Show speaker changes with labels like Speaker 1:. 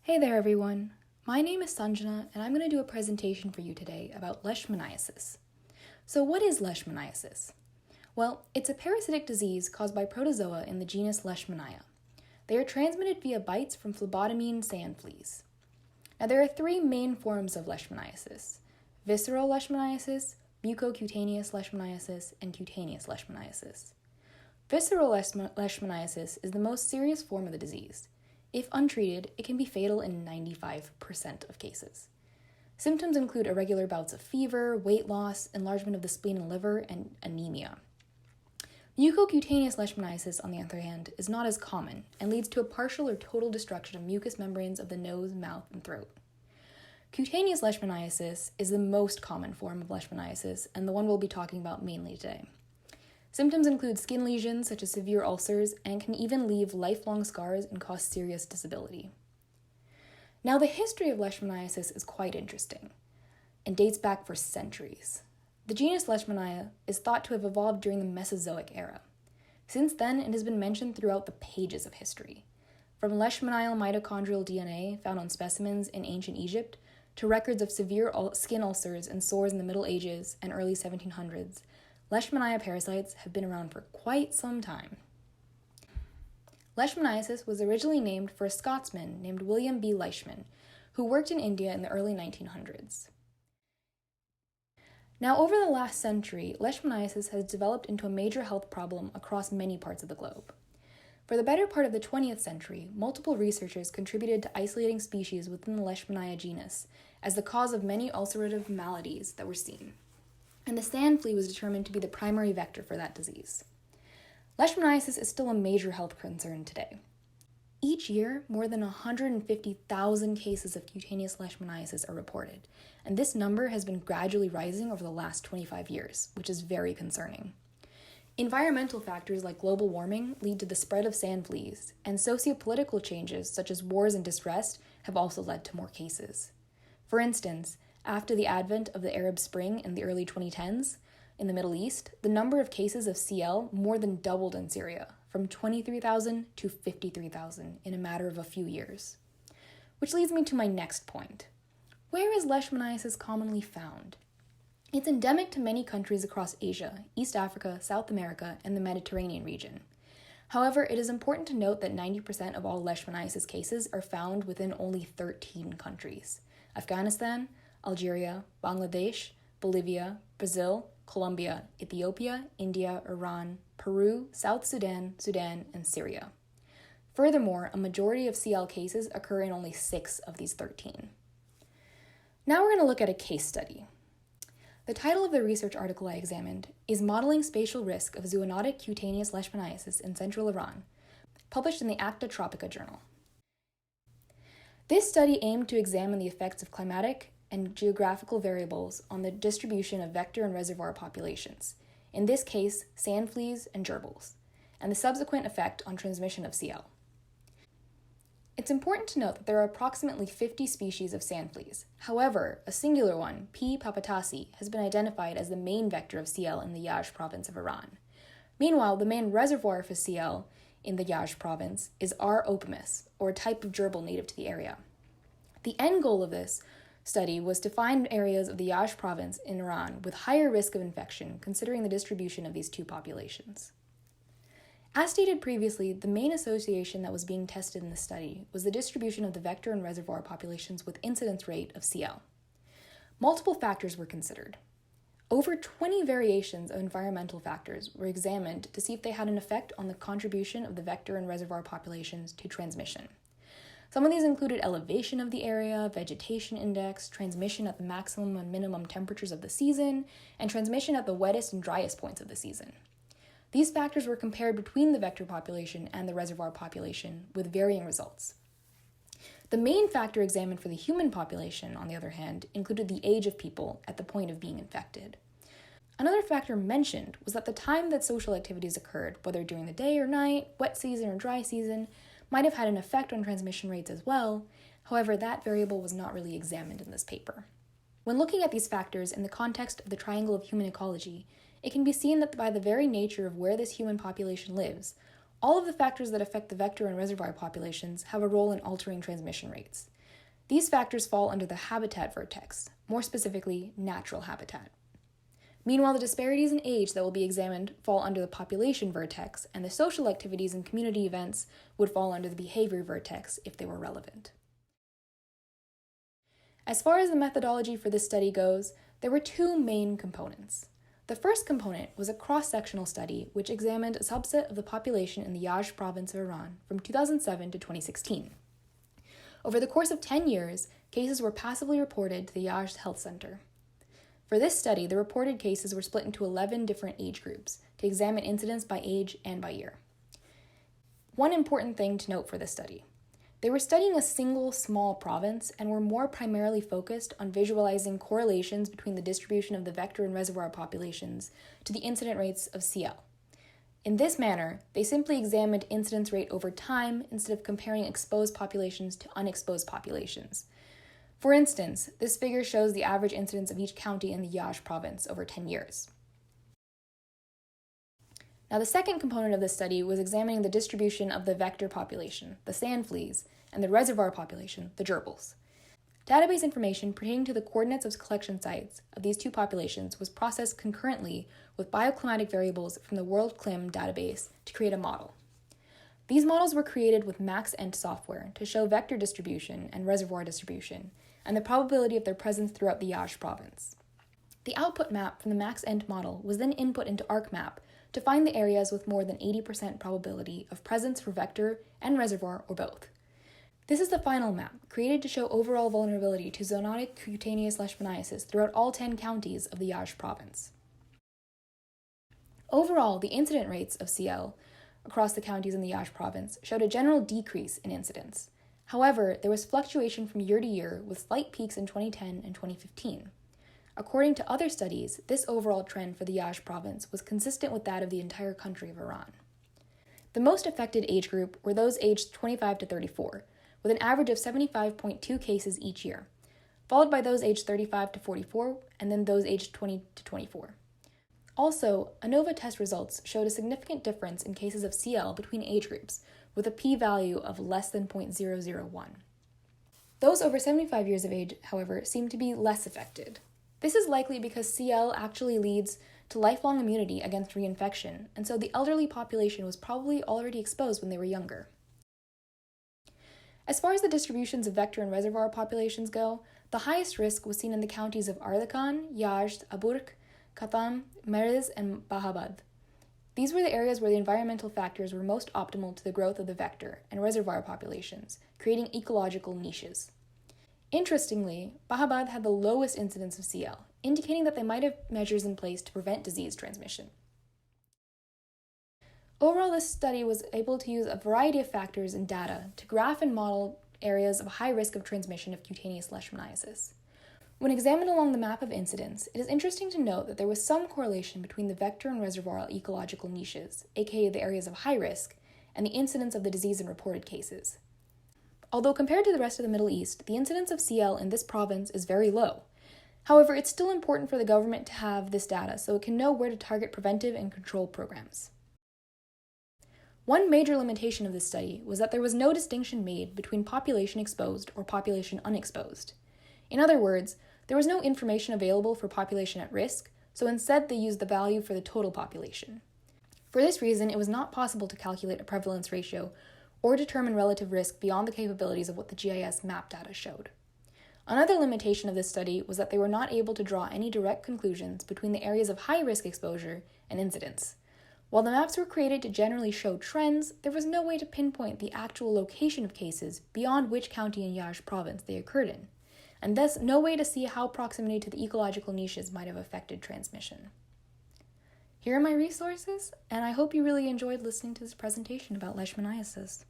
Speaker 1: Hey there everyone, my name is Sanjana and I'm going to do a presentation for you today about Leishmaniasis. So what is Leishmaniasis? Well, it's a parasitic disease caused by protozoa in the genus Leishmania. They are transmitted via bites from phlebotomine sand fleas. Now there are three main forms of Leishmaniasis: visceral Leishmaniasis, mucocutaneous Leishmaniasis, and cutaneous Leishmaniasis. Visceral Leishmaniasis is the most serious form of the disease. If untreated, it can be fatal in 95% of cases. Symptoms include irregular bouts of fever, weight loss, enlargement of the spleen and liver, and anemia. Mucocutaneous Leishmaniasis, on the other hand, is not as common and leads to a partial or total destruction of mucous membranes of the nose, mouth, and throat. Cutaneous Leishmaniasis is the most common form of Leishmaniasis and the one we'll be talking about mainly today. Symptoms include skin lesions such as severe ulcers and can even leave lifelong scars and cause serious disability. Now, the history of Leishmaniasis is quite interesting and dates back for centuries. The genus Leishmania is thought to have evolved during the Mesozoic era. Since then, it has been mentioned throughout the pages of history, from Leishmanial mitochondrial DNA found on specimens in ancient Egypt to records of severe skin ulcers and sores in the Middle Ages and early 1700s. Leishmania parasites have been around for quite some time. Leishmaniasis was originally named for a Scotsman named William B. Leishman, who worked in India in the early 1900s. Now, over the last century, Leishmaniasis has developed into a major health problem across many parts of the globe. For the better part of the 20th century, multiple researchers contributed to isolating species within the Leishmania genus as the cause of many ulcerative maladies that were seen, and the sand flea was determined to be the primary vector for that disease. Leishmaniasis is still a major health concern today. Each year, more than 150,000 cases of cutaneous Leishmaniasis are reported, and this number has been gradually rising over the last 25 years, which is very concerning. Environmental factors like global warming lead to the spread of sand fleas, and sociopolitical changes such as wars and distress have also led to more cases. For instance, after the advent of the Arab Spring in the early 2010s in the Middle East, the number of cases of CL more than doubled in Syria, from 23,000 to 53,000 in a matter of a few years. Which leads me to my next point. Where is Leishmaniasis commonly found? It's endemic to many countries across Asia, East Africa, South America, and the Mediterranean region. However, it is important to note that 90% of all Leishmaniasis cases are found within only 13 countries: Afghanistan, Algeria, Bangladesh, Bolivia, Brazil, Colombia, Ethiopia, India, Iran, Peru, South Sudan, Sudan, and Syria. Furthermore, a majority of CL cases occur in only 6 of these 13. Now we're going to look at a case study. The title of the research article I examined is Modeling Spatial Risk of Zoonotic Cutaneous Leishmaniasis in Central Iran, published in the Acta Tropica journal. This study aimed to examine the effects of climatic and geographical variables on the distribution of vector and reservoir populations, in this case, sand fleas and gerbils, and the subsequent effect on transmission of CL. It's important to note that there are approximately 50 species of sand fleas. However, a singular one, P. papatasi, has been identified as the main vector of CL in the Yazd province of Iran. Meanwhile, the main reservoir for CL in the Yazd province is R. opamus, or a type of gerbil native to the area. The end goal of this study was to find areas of the Yazd province in Iran with higher risk of infection, considering the distribution of these two populations. As stated previously, the main association that was being tested in the study was the distribution of the vector and reservoir populations with incidence rate of CL. Multiple factors were considered. Over 20 variations of environmental factors were examined to see if they had an effect on the contribution of the vector and reservoir populations to transmission. Some of these included elevation of the area, vegetation index, transmission at the maximum and minimum temperatures of the season, and transmission at the wettest and driest points of the season. These factors were compared between the vector population and the reservoir population with varying results. The main factor examined for the human population, on the other hand, included the age of people at the point of being infected. Another factor mentioned was that the time that social activities occurred, whether during the day or night, wet season or dry season, might have had an effect on transmission rates as well. However, that variable was not really examined in this paper. When looking at these factors in the context of the triangle of human ecology, it can be seen that by the very nature of where this human population lives, all of the factors that affect the vector and reservoir populations have a role in altering transmission rates. These factors fall under the habitat vertex, more specifically, natural habitat. Meanwhile, the disparities in age that will be examined fall under the population vertex, and the social activities and community events would fall under the behavior vertex if they were relevant. As far as the methodology for this study goes, there were two main components. The first component was a cross-sectional study which examined a subset of the population in the Yaj province of Iran from 2007 to 2016. Over the course of 10 years, cases were passively reported to the Yaj Health Center. For this study, the reported cases were split into 11 different age groups to examine incidence by age and by year. One important thing to note for this study: they were studying a single small province and were more primarily focused on visualizing correlations between the distribution of the vector and reservoir populations to the incident rates of CL. In this manner, they simply examined incidence rate over time instead of comparing exposed populations to unexposed populations. For instance, this figure shows the average incidence of each county in the Yaj province over 10 years. Now, the second component of this study was examining the distribution of the vector population, the sand fleas, and the reservoir population, the gerbils. Database information pertaining to the coordinates of collection sites of these two populations was processed concurrently with bioclimatic variables from the World Clim database to create a model. These models were created with MaxEnt software to show vector distribution and reservoir distribution, and the probability of their presence throughout the Yaj province. The output map from the MaxEnt model was then input into ArcMap to find the areas with more than 80% probability of presence for vector and reservoir or both. This is the final map, created to show overall vulnerability to zoonotic cutaneous leishmaniasis throughout all 10 counties of the Yaj province. Overall, the incident rates of CL across the counties in the Yaj province showed a general decrease in incidence. However, there was fluctuation from year to year with slight peaks in 2010 and 2015. According to other studies, this overall trend for the Yaj province was consistent with that of the entire country of Iran. The most affected age group were those aged 25 to 34, with an average of 75.2 cases each year, followed by those aged 35 to 44, and then those aged 20 to 24. Also, ANOVA test results showed a significant difference in cases of CL between age groups, with a p-value of less than 0.001. Those over 75 years of age, however, seem to be less affected. This is likely because CL actually leads to lifelong immunity against reinfection, and so the elderly population was probably already exposed when they were younger. As far as the distributions of vector and reservoir populations go, the highest risk was seen in the counties of Ardakan, Yazd, Aburq, Katham, Meriz, and Bahabad. These were the areas where the environmental factors were most optimal to the growth of the vector and reservoir populations, creating ecological niches. Interestingly, Bahabad had the lowest incidence of CL, indicating that they might have measures in place to prevent disease transmission. Overall, this study was able to use a variety of factors and data to graph and model areas of high risk of transmission of cutaneous leishmaniasis. When examined along the map of incidence, it is interesting to note that there was some correlation between the vector and reservoir ecological niches, aka the areas of high risk, and the incidence of the disease in reported cases. Although compared to the rest of the Middle East, the incidence of CL in this province is very low. However, it's still important for the government to have this data so it can know where to target preventive and control programs. One major limitation of this study was that there was no distinction made between population exposed or population unexposed. In other words, there was no information available for population at risk, so instead they used the value for the total population. For this reason, it was not possible to calculate a prevalence ratio or determine relative risk beyond the capabilities of what the GIS map data showed. Another limitation of this study was that they were not able to draw any direct conclusions between the areas of high-risk exposure and incidence. While the maps were created to generally show trends, there was no way to pinpoint the actual location of cases beyond which county in Yaj province they occurred in, and thus no way to see how proximity to the ecological niches might have affected transmission. Here are my resources, and I hope you really enjoyed listening to this presentation about leishmaniasis.